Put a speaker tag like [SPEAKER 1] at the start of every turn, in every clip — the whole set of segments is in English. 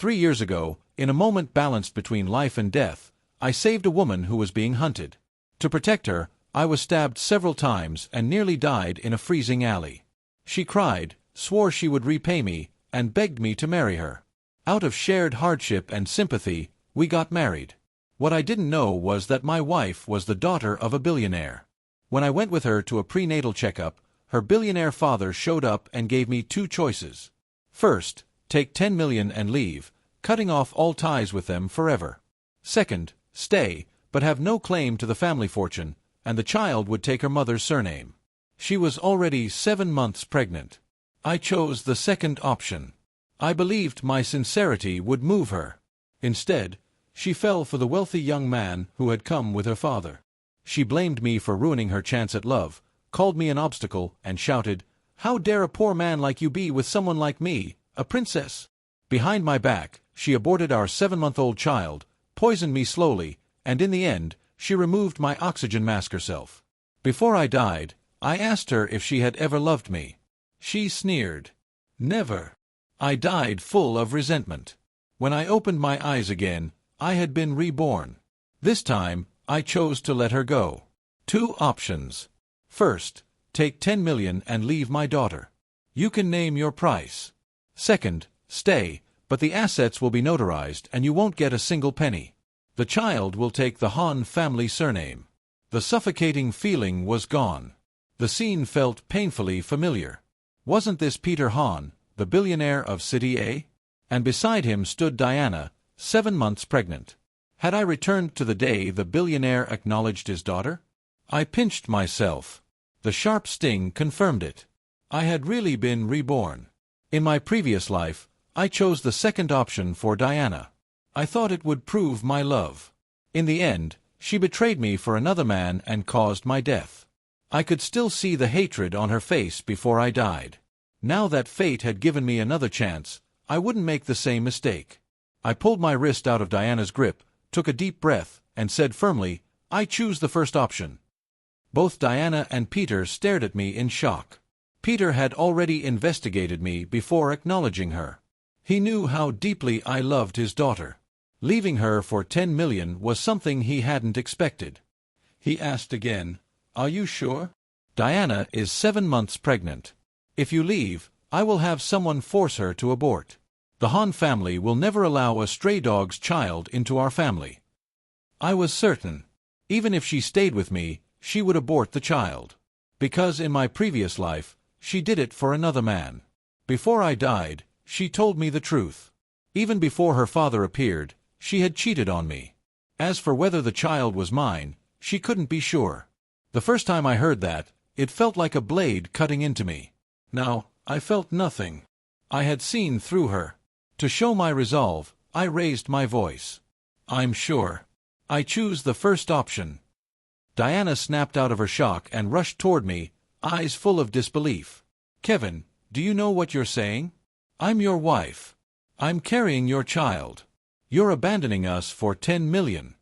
[SPEAKER 1] 3 years ago, in a moment balanced between life and death, I saved a woman who was being hunted. To protect her, I was stabbed several times and nearly died in a freezing alley. She cried, swore she would repay me, and begged me to marry her. Out of shared hardship and sympathy, we got married. What I didn't know was that my wife was the daughter of a billionaire. When I went with her to a prenatal checkup, her billionaire father showed up and gave me two choices. First, take 10 million and leave, cutting off all ties with them forever. Second, stay, but have no claim to the family fortune, and the child would take her mother's surname. She was already 7 months pregnant. I chose the second option. I believed my sincerity would move her. Instead, she fell for the wealthy young man who had come with her father. She blamed me for ruining her chance at love, called me an obstacle, and shouted, "How dare a poor man like you be with someone like me, a princess?" Behind my back, she aborted our 7-month-old child, poisoned me slowly, and in the end, she removed my oxygen mask herself. Before I died, I asked her if she had ever loved me. She sneered. Never. I died full of resentment. When I opened my eyes again, I had been reborn. This time, I chose to let her go. 2 options. First, take 10 million and leave my daughter. You can name your price. Second, stay, but the assets will be notarized and you won't get a single penny. The child will take the Han family surname. The suffocating feeling was gone. The scene felt painfully familiar. Wasn't this Peter Han, the billionaire of City A? And beside him stood Diana, 7 months pregnant. Had I returned to the day the billionaire acknowledged his daughter? I pinched myself. The sharp sting confirmed it. I had really been reborn. In my previous life, I chose the second option for Diana. I thought it would prove my love. In the end, she betrayed me for another man and caused my death. I could still see the hatred on her face before I died. Now that fate had given me another chance, I wouldn't make the same mistake. I pulled my wrist out of Diana's grip, took a deep breath, and said firmly, "I choose the first option." Both Diana and Peter stared at me in shock. Peter had already investigated me before acknowledging her. He knew how deeply I loved his daughter. Leaving her for 10 million was something he hadn't expected. He asked again, "Are you sure?" "Diana is 7 months pregnant. If you leave, I will have someone force her to abort. The Han family will never allow a stray dog's child into our family." I was certain. Even if she stayed with me, she would abort the child. Because in my previous life, she did it for another man. Before I died, she told me the truth. Even before her father appeared, she had cheated on me. As for whether the child was mine, she couldn't be sure. The first time I heard that, it felt like a blade cutting into me. Now, I felt nothing. I had seen through her. To show my resolve, I raised my voice. "I'm sure. I choose the first option." Diana snapped out of her shock and rushed toward me, eyes full of disbelief. "Kevin, do you know what you're saying? I'm your wife. I'm carrying your child. You're abandoning us for 10 million.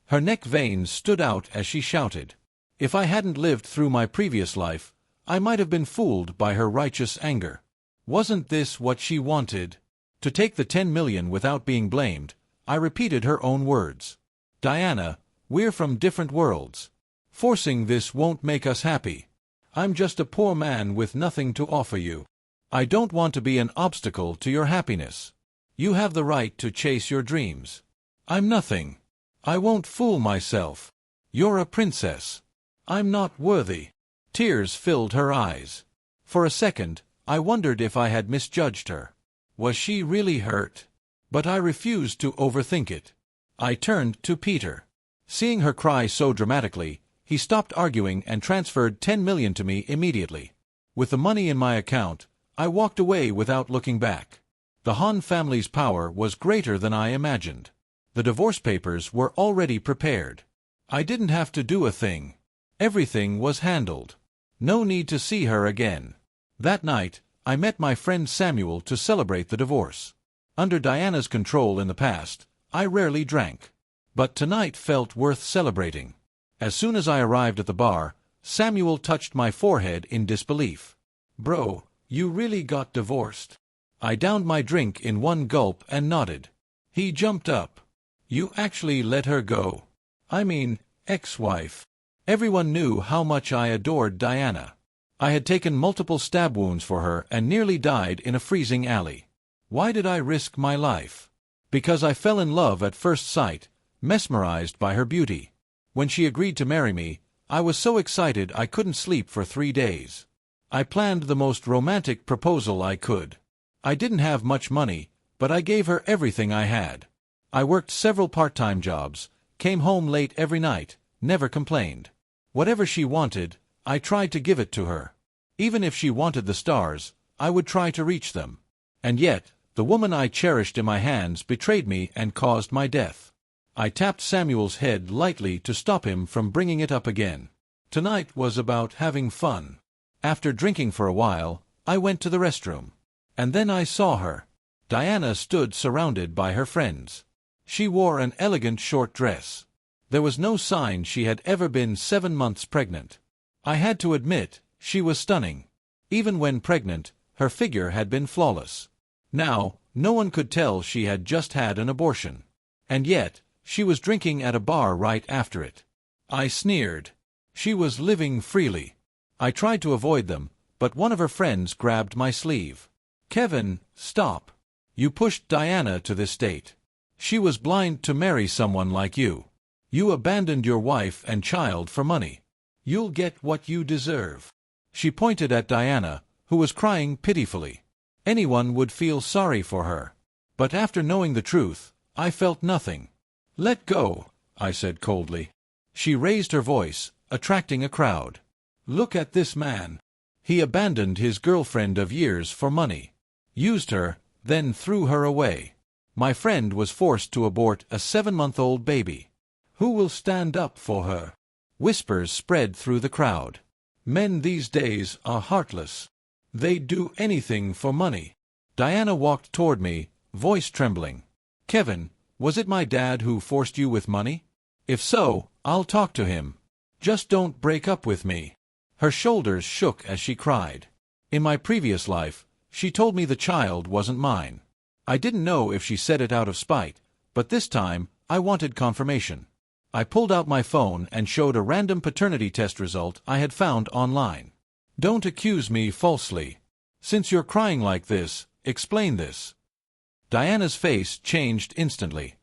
[SPEAKER 1] Her neck veins stood out as she shouted. If I hadn't lived through my previous life, I might have been fooled by her righteous anger. Wasn't this what she wanted? To take the 10 million without being blamed, I repeated her own words. "Diana, we're from different worlds. Forcing this won't make us happy. I'm just a poor man with nothing to offer you. I don't want to be an obstacle to your happiness. You have the right to chase your dreams. I'm nothing. I won't fool myself. You're a princess. I'm not worthy." Tears filled her eyes. For a second, I wondered if I had misjudged her. Was she really hurt? But I refused to overthink it. I turned to Peter. Seeing her cry so dramatically, he stopped arguing and transferred 10 million to me immediately. With the money in my account, I walked away without looking back. The Han family's power was greater than I imagined. The divorce papers were already prepared. I didn't have to do a thing. Everything was handled. No need to see her again. That night, I met my friend Samuel to celebrate the divorce. Under Diana's control in the past, I rarely drank. But tonight felt worth celebrating. As soon as I arrived at the bar, Samuel touched my forehead in disbelief. "Bro, you really got divorced?" I downed my drink in one gulp and nodded. He jumped up. You actually let her go? I mean, ex-wife. Everyone knew how much I adored Diana. I had taken multiple stab wounds for her and nearly died in a freezing alley. Why did I risk my life? Because I fell in love at first sight, mesmerized by her beauty. When she agreed to marry me, I was so excited I couldn't sleep for 3 days. I planned the most romantic proposal I could. I didn't have much money, but I gave her everything I had. I worked several part-time jobs, came home late every night, never complained. Whatever she wanted, I tried to give it to her. Even if she wanted the stars, I would try to reach them. And yet, the woman I cherished in my hands betrayed me and caused my death. I tapped Samuel's head lightly to stop him from bringing it up again. Tonight was about having fun. After drinking for a while, I went to the restroom. And then I saw her. Diana stood surrounded by her friends. She wore an elegant short dress. There was no sign she had ever been 7 months pregnant. I had to admit, she was stunning. Even when pregnant, her figure had been flawless. Now, no one could tell she had just had an abortion. And yet, she was drinking at a bar right after it. I sneered. She was living freely. I tried to avoid them, but one of her friends grabbed my sleeve. Kevin, stop. You pushed Diana to this state. She was blind to marry someone like you. You abandoned your wife and child for money. You'll get what you deserve. She pointed at Diana, who was crying pitifully. Anyone would feel sorry for her. But after knowing the truth, I felt nothing. Let go, I said coldly. She raised her voice, attracting a crowd. Look at this man. He abandoned his girlfriend of years for money. Used her, then threw her away. My friend was forced to abort a 7-month-old baby. Who will stand up for her? Whispers spread through the crowd. Men these days are heartless. They'd do anything for money. Diana walked toward me, voice trembling. Kevin, was it my dad who forced you with money? If so, I'll talk to him. Just don't break up with me. Her shoulders shook as she cried. In my previous life, she told me the child wasn't mine. I didn't know if she said it out of spite, but this time, I wanted confirmation. I pulled out my phone and showed a random paternity test result I had found online. Don't accuse me falsely. Since you're crying like this, explain this. Diana's face changed instantly.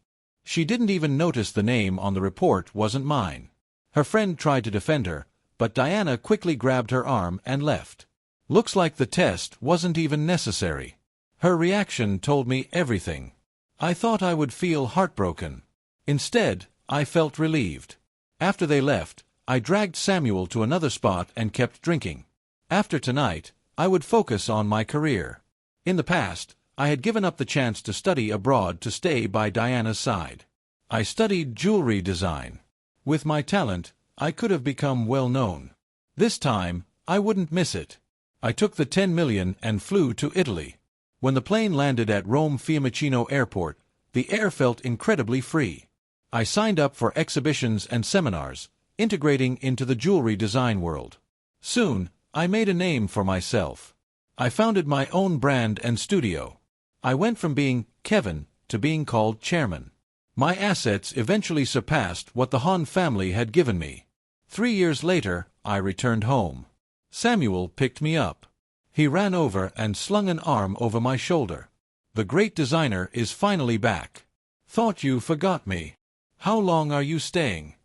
[SPEAKER 1] She didn't even notice the name on the report wasn't mine. Her friend tried to defend her, but Diana quickly grabbed her arm and left. Looks like the test wasn't even necessary. Her reaction told me everything. I thought I would feel heartbroken. Instead, I felt relieved. After they left, I dragged Samuel to another spot and kept drinking. After tonight, I would focus on my career. In the past, I had given up the chance to study abroad to stay by Diana's side. I studied jewelry design. With my talent, I could have become well known. This time, I wouldn't miss it. I took the 10 million and flew to Italy. When the plane landed at Rome Fiumicino Airport, the air felt incredibly free. I signed up for exhibitions and seminars, integrating into the jewelry design world. Soon, I made a name for myself. I founded my own brand and studio. I went from being Kevin to being called Chairman. My assets eventually surpassed what the Hahn family had given me. 3 years later, I returned home. Samuel picked me up. He ran over and slung an arm over my shoulder. The great designer is finally back. Thought you forgot me. How long are you staying?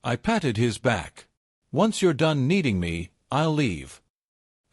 [SPEAKER 1] I patted his back. Once you're done needing me, I'll leave.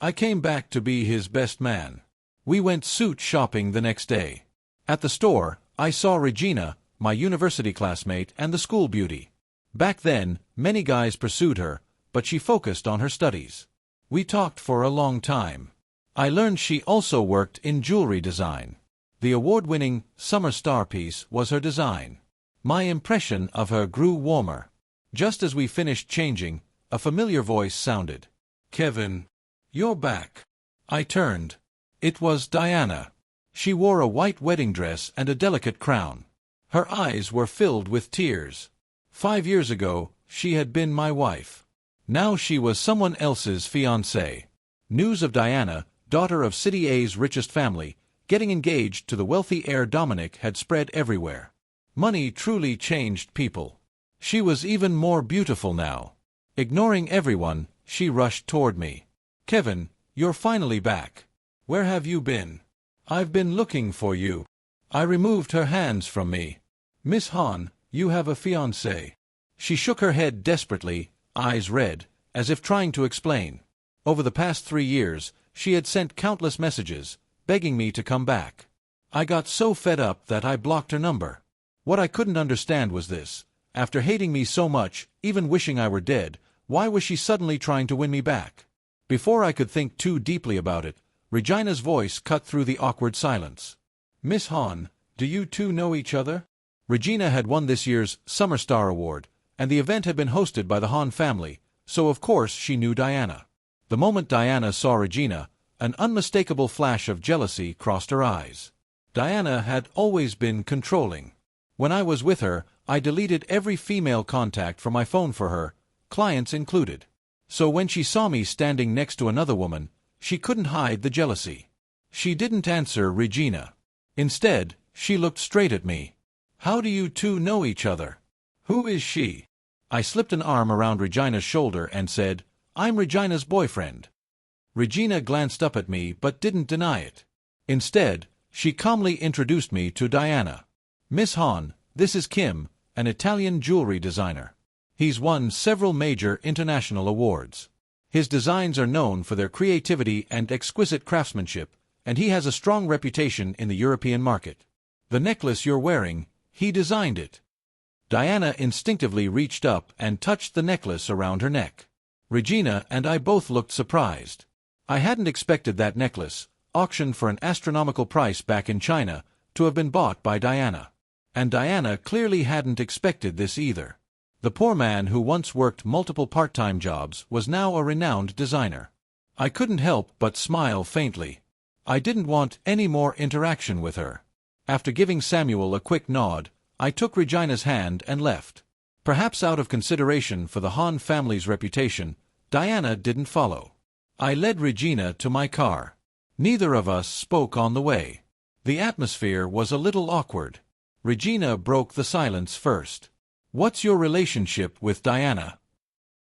[SPEAKER 1] I came back to be his best man. We went suit shopping the next day. At the store, I saw Regina, my university classmate and the school beauty. Back then, many guys pursued her, but she focused on her studies. We talked for a long time. I learned she also worked in jewelry design. The award-winning Summer Star piece was her design. My impression of her grew warmer. Just as we finished changing, a familiar voice sounded. Kevin, you're back. I turned. It was Diana. She wore a white wedding dress and a delicate crown. Her eyes were filled with tears. 5 years ago, she had been my wife. Now she was someone else's fiancée. News of Diana, daughter of City A's richest family, Getting engaged to the wealthy heir Dominic had spread everywhere. Money truly changed people. She was even more beautiful now. Ignoring everyone, she rushed toward me. "Kevin, you're finally back. Where have you been? I've been looking for you." I removed her hands from me. "Miss Han, you have a fiancé." She shook her head desperately, eyes red, as if trying to explain. Over the past 3 years, she had sent countless messages, begging me to come back. I got so fed up that I blocked her number. What I couldn't understand was this. After hating me so much, even wishing I were dead, why was she suddenly trying to win me back? Before I could think too deeply about it, Regina's voice cut through the awkward silence. "Miss Han, do you two know each other?" Regina had won this year's Summer Star Award, and the event had been hosted by the Han family, so of course she knew Diana. The moment Diana saw Regina, an unmistakable flash of jealousy crossed her eyes. Diana had always been controlling. When I was with her, I deleted every female contact from my phone for her, clients included. So when she saw me standing next to another woman, she couldn't hide the jealousy. She didn't answer Regina. Instead, she looked straight at me. "How do you two know each other? Who is she?" I slipped an arm around Regina's shoulder and said, "I'm Regina's boyfriend." Regina glanced up at me but didn't deny it. Instead, she calmly introduced me to Diana. "Miss Han, this is Kim, an Italian jewelry designer. He's won several major international awards. His designs are known for their creativity and exquisite craftsmanship, and he has a strong reputation in the European market. The necklace you're wearing, he designed it." Diana instinctively reached up and touched the necklace around her neck. Regina and I both looked surprised. I hadn't expected that necklace, auctioned for an astronomical price back in China, to have been bought by Diana. And Diana clearly hadn't expected this either. The poor man who once worked multiple part-time jobs was now a renowned designer. I couldn't help but smile faintly. I didn't want any more interaction with her. After giving Samuel a quick nod, I took Regina's hand and left. Perhaps out of consideration for the Han family's reputation, Diana didn't follow. I led Regina to my car. Neither of us spoke on the way. The atmosphere was a little awkward. Regina broke the silence first. "What's your relationship with Diana?"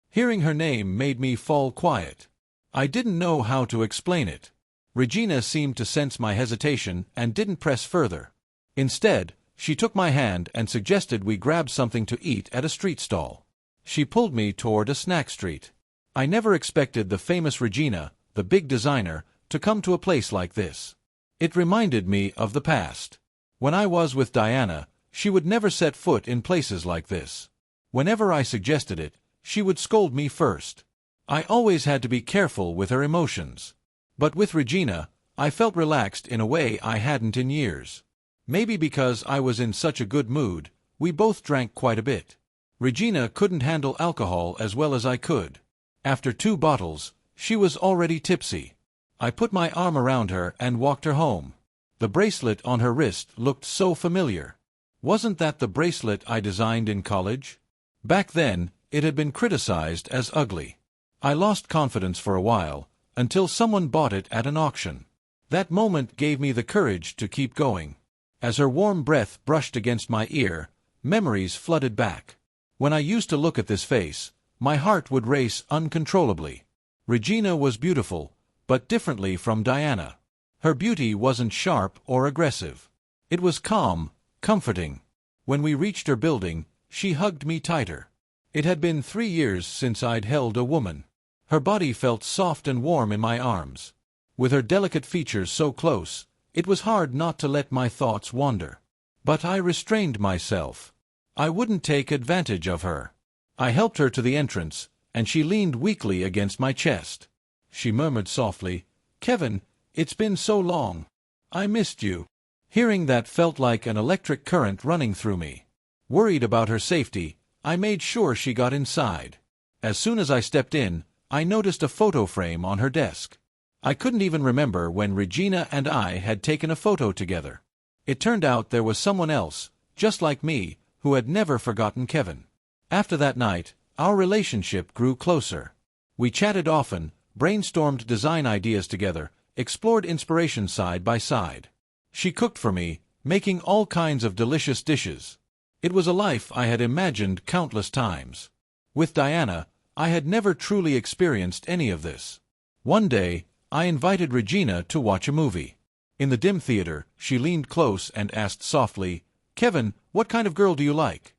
[SPEAKER 1] Hearing her name made me fall quiet. I didn't know how to explain it. Regina seemed to sense my hesitation and didn't press further. Instead, she took my hand and suggested we grab something to eat at a street stall. She pulled me toward a snack street. I never expected the famous Regina, the big designer, to come to a place like this. It reminded me of the past. When I was with Diana, she would never set foot in places like this. Whenever I suggested it, she would scold me first. I always had to be careful with her emotions. But with Regina, I felt relaxed in a way I hadn't in years. Maybe because I was in such a good mood, we both drank quite a bit. Regina couldn't handle alcohol as well as I could. After 2 bottles, she was already tipsy. I put my arm around her and walked her home. The bracelet on her wrist looked so familiar. Wasn't that the bracelet I designed in college? Back then, it had been criticized as ugly. I lost confidence for a while, until someone bought it at an auction. That moment gave me the courage to keep going. As her warm breath brushed against my ear, memories flooded back. When I used to look at this face, my heart would race uncontrollably. Regina was beautiful, but differently from Diana. Her beauty wasn't sharp or aggressive. It was calm, comforting. When we reached her building, she hugged me tighter. It had been 3 years since I'd held a woman. Her body felt soft and warm in my arms. With her delicate features so close, it was hard not to let my thoughts wander. But I restrained myself. I wouldn't take advantage of her. I helped her to the entrance, and she leaned weakly against my chest. She murmured softly, "Kevin, it's been so long. I missed you." Hearing that felt like an electric current running through me. Worried about her safety, I made sure she got inside. As soon as I stepped in, I noticed a photo frame on her desk. I couldn't even remember when Regina and I had taken a photo together. It turned out there was someone else, just like me, who had never forgotten Kevin. After that night, our relationship grew closer. We chatted often, brainstormed design ideas together, explored inspiration side by side. She cooked for me, making all kinds of delicious dishes. It was a life I had imagined countless times. With Diana, I had never truly experienced any of this. One day, I invited Regina to watch a movie. In the dim theater, she leaned close and asked softly, "Kevin, what kind of girl do you like?"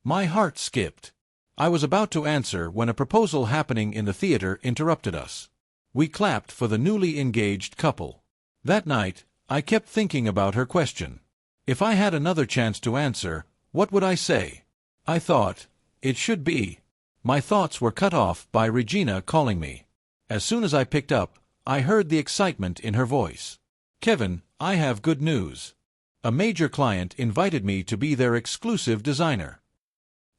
[SPEAKER 1] My heart skipped. I was about to answer when a proposal happening in the theater interrupted us. We clapped for the newly engaged couple. That night, I kept thinking about her question. If I had another chance to answer, what would I say? I thought, it should be. My thoughts were cut off by Regina calling me. As soon as I picked up, I heard the excitement in her voice. "Kevin, I have good news. A major client invited me to be their exclusive designer."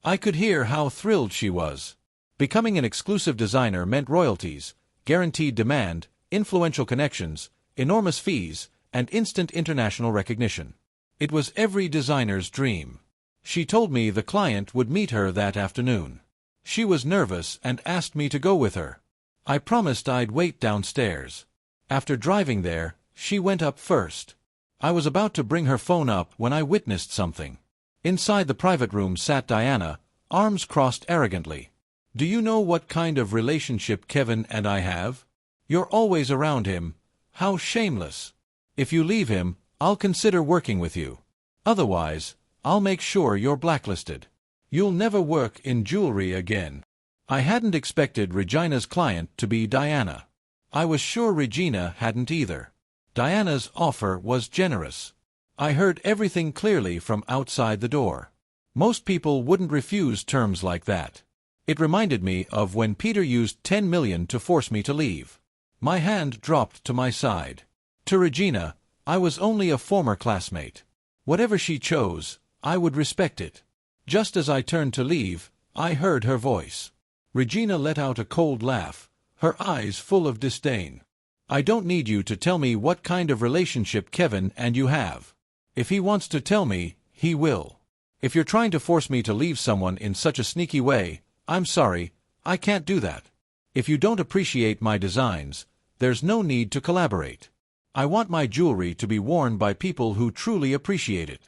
[SPEAKER 1] I could hear how thrilled she was. Becoming an exclusive designer meant royalties, guaranteed demand, influential connections, enormous fees, and instant international recognition. It was every designer's dream. She told me the client would meet her that afternoon. She was nervous and asked me to go with her. I promised I'd wait downstairs. After driving there, she went up first. I was about to bring her phone up when I witnessed something. Inside the private room sat Diana, arms crossed arrogantly. "Do you know what kind of relationship Kevin and I have? You're always around him. How shameless. If you leave him, I'll consider working with you. Otherwise, I'll make sure you're blacklisted. You'll never work in jewelry again." I hadn't expected Regina's client to be Diana. I was sure Regina hadn't either. Diana's offer was generous. I heard everything clearly from outside the door. Most people wouldn't refuse terms like that. It reminded me of when Peter used 10 million to force me to leave. My hand dropped to my side. To Regina, I was only a former classmate. Whatever she chose, I would respect it. Just as I turned to leave, I heard her voice. Regina let out a cold laugh, her eyes full of disdain. "I don't need you to tell me what kind of relationship Kevin and you have. If he wants to tell me, he will. If you're trying to force me to leave someone in such a sneaky way, I'm sorry, I can't do that. If you don't appreciate my designs, there's no need to collaborate. I want my jewelry to be worn by people who truly appreciate it."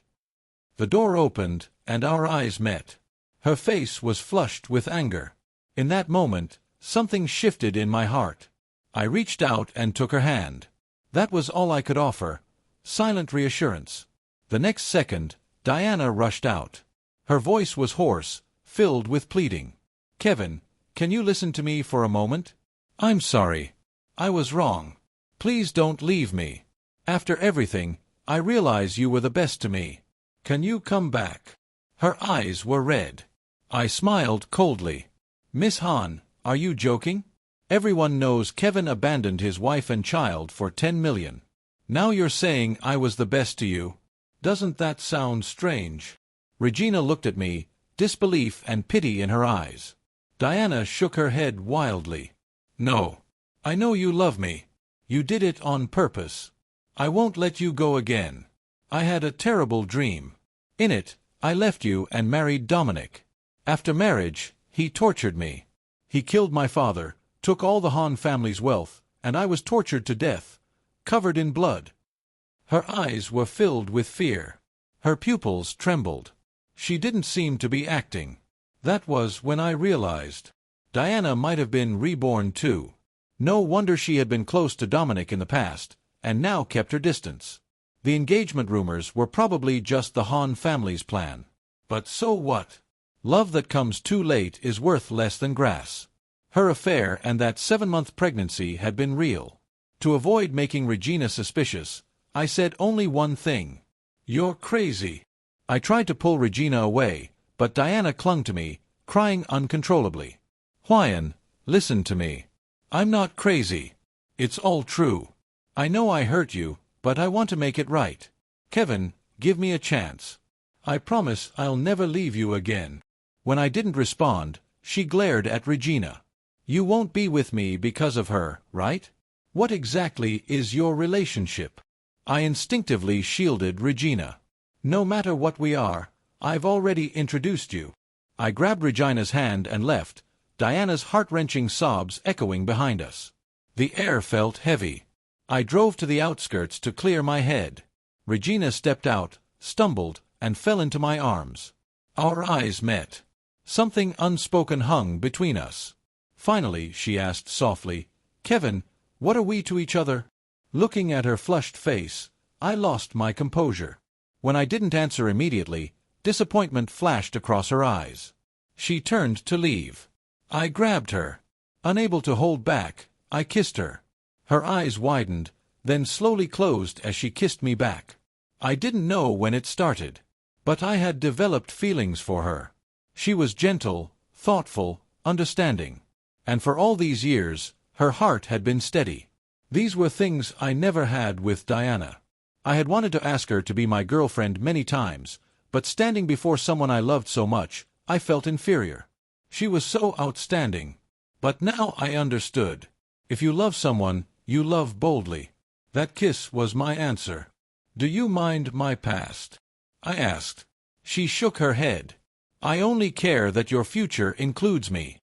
[SPEAKER 1] The door opened, and our eyes met. Her face was flushed with anger. In that moment, something shifted in my heart. I reached out and took her hand. That was all I could offer, silent reassurance. The next second, Diana rushed out. Her voice was hoarse, filled with pleading. "Kevin, can you listen to me for a moment? I'm sorry. I was wrong. Please don't leave me. After everything, I realize you were the best to me. Can you come back?" Her eyes were red. I smiled coldly. "Miss Han, are you joking? Everyone knows Kevin abandoned his wife and child for 10 million. Now you're saying I was the best to you? Doesn't that sound strange?" Regina looked at me, disbelief and pity in her eyes. Diana shook her head wildly. "No. I know you love me. You did it on purpose. I won't let you go again. I had a terrible dream. In it, I left you and married Dominic. After marriage, he tortured me. He killed my father, took all the Han family's wealth, and I was tortured to death, covered in blood." Her eyes were filled with fear. Her pupils trembled. She didn't seem to be acting. That was when I realized. Diana might have been reborn too. No wonder she had been close to Dominic in the past, and now kept her distance. The engagement rumors were probably just the Han family's plan. But so what? Love that comes too late is worth less than grass. Her affair and that 7-month pregnancy had been real. To avoid making Regina suspicious, I said only one thing. "You're crazy." I tried to pull Regina away, but Diana clung to me, crying uncontrollably. "Hwyan, listen to me. I'm not crazy. It's all true. I know I hurt you, but I want to make it right. Kevin, give me a chance. I promise I'll never leave you again." When I didn't respond, she glared at Regina. "You won't be with me because of her, right? What exactly is your relationship?" I instinctively shielded Regina. "No matter what we are, I've already introduced you." I grabbed Regina's hand and left, Diana's heart-wrenching sobs echoing behind us. The air felt heavy. I drove to the outskirts to clear my head. Regina stepped out, stumbled, and fell into my arms. Our eyes met. Something unspoken hung between us. Finally, she asked softly, "Kevin, what are we to each other?" Looking at her flushed face, I lost my composure. When I didn't answer immediately, disappointment flashed across her eyes. She turned to leave. I grabbed her. Unable to hold back, I kissed her. Her eyes widened, then slowly closed as she kissed me back. I didn't know when it started, but I had developed feelings for her. She was gentle, thoughtful, understanding. And for all these years, her heart had been steady. These were things I never had with Diana. I had wanted to ask her to be my girlfriend many times, but standing before someone I loved so much, I felt inferior. She was so outstanding. But now I understood. If you love someone, you love boldly. That kiss was my answer. "Do you mind my past?" I asked. She shook her head. "I only care that your future includes me."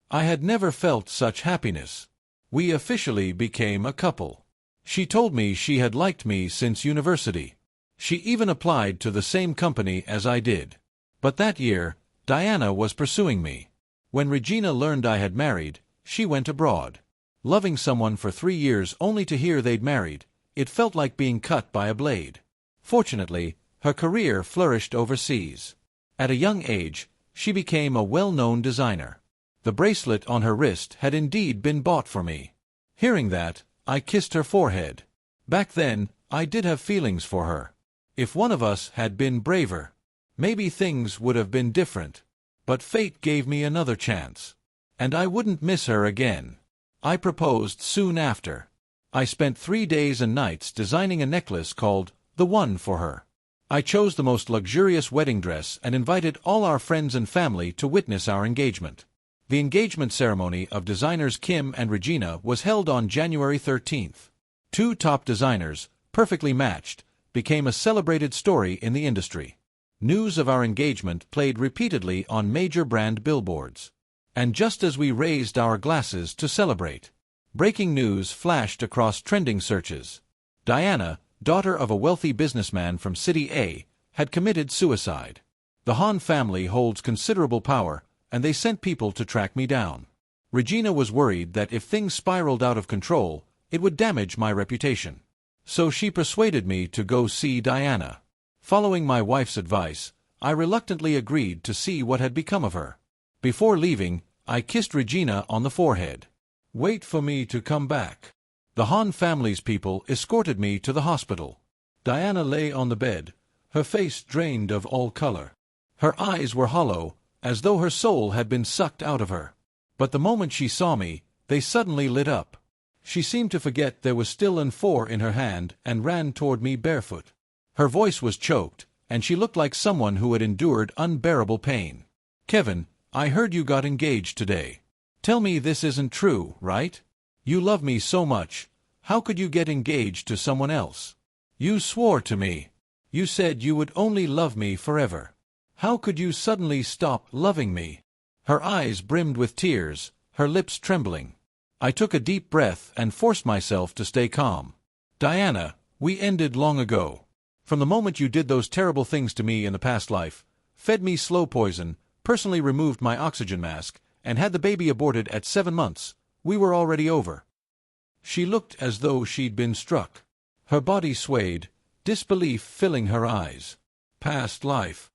[SPEAKER 1] I had never felt such happiness. We officially became a couple. She told me she had liked me since university. She even applied to the same company as I did. But that year, Diana was pursuing me. When Regina learned I had married, she went abroad. Loving someone for 3 years only to hear they'd married, it felt like being cut by a blade. Fortunately, her career flourished overseas. At a young age, she became a well-known designer. The bracelet on her wrist had indeed been bought for me. Hearing that, I kissed her forehead. Back then, I did have feelings for her. If one of us had been braver, maybe things would have been different. But fate gave me another chance. And I wouldn't miss her again. I proposed soon after. I spent 3 days and nights designing a necklace called The One for her. I chose the most luxurious wedding dress and invited all our friends and family to witness our engagement. The engagement ceremony of designers Kim and Regina was held on January 13th. 2 top designers, perfectly matched, became a celebrated story in the industry. News of our engagement played repeatedly on major brand billboards. And just as we raised our glasses to celebrate, breaking news flashed across trending searches. Diana, daughter of a wealthy businessman from City A, had committed suicide. The Han family holds considerable power, and they sent people to track me down. Regina was worried that if things spiraled out of control, it would damage my reputation. So she persuaded me to go see Diana. Following my wife's advice, I reluctantly agreed to see what had become of her. Before leaving, I kissed Regina on the forehead. "Wait for me to come back." The Han family's people escorted me to the hospital. Diana lay on the bed, her face drained of all color. Her eyes were hollow, as though her soul had been sucked out of her. But the moment she saw me, they suddenly lit up. She seemed to forget there was still an 4 in her hand and ran toward me barefoot. Her voice was choked, and she looked like someone who had endured unbearable pain. "Kevin, I heard you got engaged today. Tell me this isn't true, right? You love me so much. How could you get engaged to someone else? You swore to me. You said you would only love me forever. How could you suddenly stop loving me?" Her eyes brimmed with tears, her lips trembling. I took a deep breath and forced myself to stay calm. "Diana, we ended long ago. From the moment you did those terrible things to me in the past life, fed me slow poison, personally removed my oxygen mask, and had the baby aborted at 7 months, we were already over." She looked as though she'd been struck. Her body swayed, disbelief filling her eyes. Past life.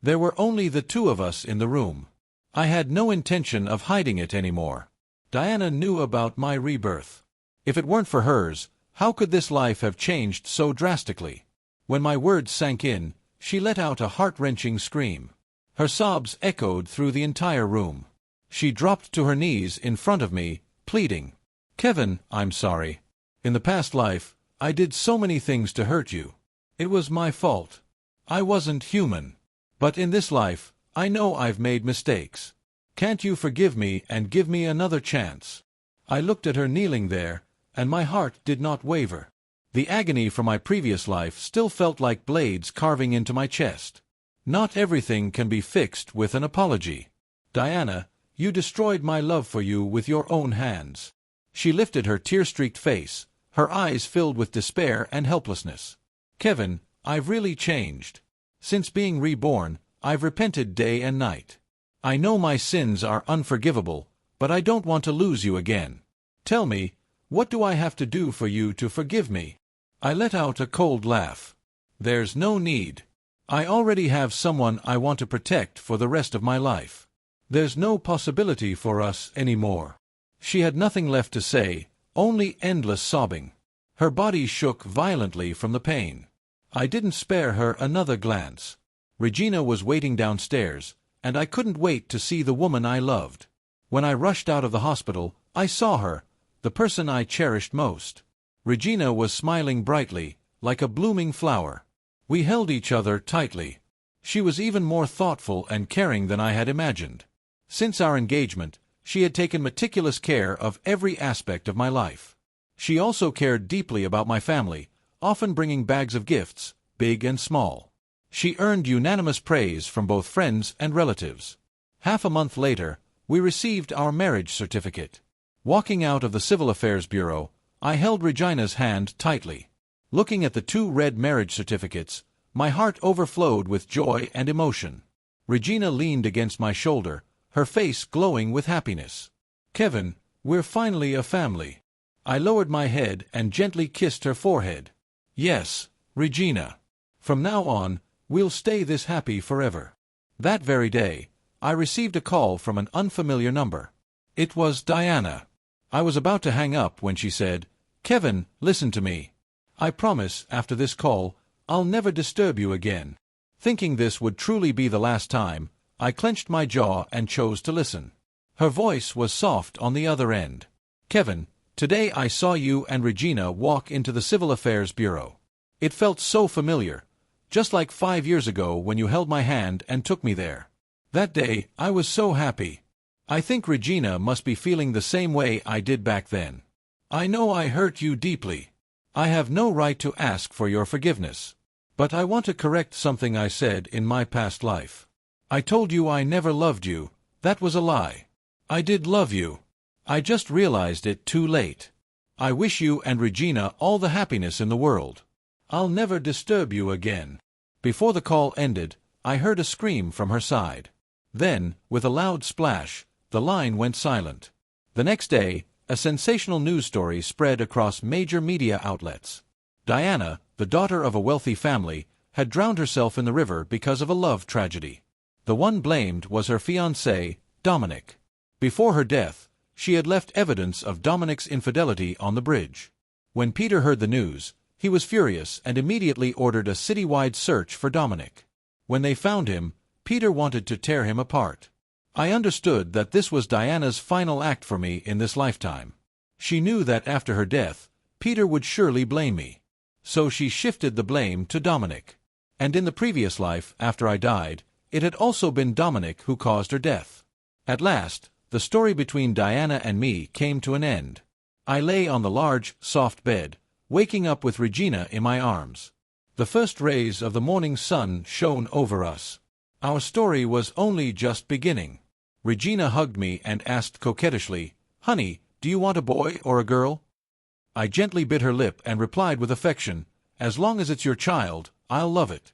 [SPEAKER 1] There were only the 2 of us in the room. I had no intention of hiding it anymore. Diana knew about my rebirth. If it weren't for hers, how could this life have changed so drastically? When my words sank in, she let out a heart-wrenching scream. Her sobs echoed through the entire room. She dropped to her knees in front of me, pleading, "Kevin, I'm sorry. In the past life, I did so many things to hurt you. It was my fault. I wasn't human. But in this life, I know I've made mistakes. Can't you forgive me and give me another chance?" I looked at her kneeling there, and my heart did not waver. The agony from my previous life still felt like blades carving into my chest. Not everything can be fixed with an apology. "Diana, you destroyed my love for you with your own hands." She lifted her tear-streaked face, her eyes filled with despair and helplessness. Kevin, I've really changed. Since being reborn, I've repented day and night. I know my sins are unforgivable, but I don't want to lose you again. Tell me, what do I have to do for you to forgive me? I let out a cold laugh. There's no need. I already have someone I want to protect for the rest of my life. There's no possibility for us anymore. She had nothing left to say, only endless sobbing. Her body shook violently from the pain. I didn't spare her another glance. Regina was waiting downstairs, and I couldn't wait to see the woman I loved. When I rushed out of the hospital, I saw her, the person I cherished most. Regina was smiling brightly, like a blooming flower. We held each other tightly. She was even more thoughtful and caring than I had imagined. Since our engagement, she had taken meticulous care of every aspect of my life. She also cared deeply about my family, often bringing bags of gifts, big and small. She earned unanimous praise from both friends and relatives. Half a month later, we received our marriage certificate. Walking out of the Civil Affairs Bureau, I held Regina's hand tightly. Looking at the two red marriage certificates, my heart overflowed with joy and emotion. Regina leaned against my shoulder, her face glowing with happiness. Kevin, we're finally a family. I lowered my head and gently kissed her forehead. Yes, Regina. From now on, we'll stay this happy forever. That very day, I received a call from an unfamiliar number. It was Diana. I was about to hang up when she said, "Kevin, listen to me. I promise, after this call, I'll never disturb you again." Thinking this would truly be the last time, I clenched my jaw and chose to listen. Her voice was soft on the other end. "Kevin, today I saw you and Regina walk into the Civil Affairs Bureau. It felt so familiar, just like 5 years ago when you held my hand and took me there. That day, I was so happy. I think Regina must be feeling the same way I did back then. I know I hurt you deeply. I have no right to ask for your forgiveness. But I want to correct something I said in my past life. I told you I never loved you. That was a lie. I did love you. I just realized it too late. I wish you and Regina all the happiness in the world. I'll never disturb you again." Before the call ended, I heard a scream from her side. Then, with a loud splash, the line went silent. The next day, a sensational news story spread across major media outlets. Diana, the daughter of a wealthy family, had drowned herself in the river because of a love tragedy. The one blamed was her fiancé, Dominic. Before her death, she had left evidence of Dominic's infidelity on the bridge. When Peter heard the news, he was furious and immediately ordered a citywide search for Dominic. When they found him, Peter wanted to tear him apart. I understood that this was Diana's final act for me in this lifetime. She knew that after her death, Peter would surely blame me. So she shifted the blame to Dominic. And in the previous life, after I died, it had also been Dominic who caused her death. At last, the story between Diana and me came to an end. I lay on the large, soft bed, waking up with Regina in my arms. The first rays of the morning sun shone over us. Our story was only just beginning. Regina hugged me and asked coquettishly, "Honey, do you want a boy or a girl?" I gently bit her lip and replied with affection, "As long as it's your child, I'll love it."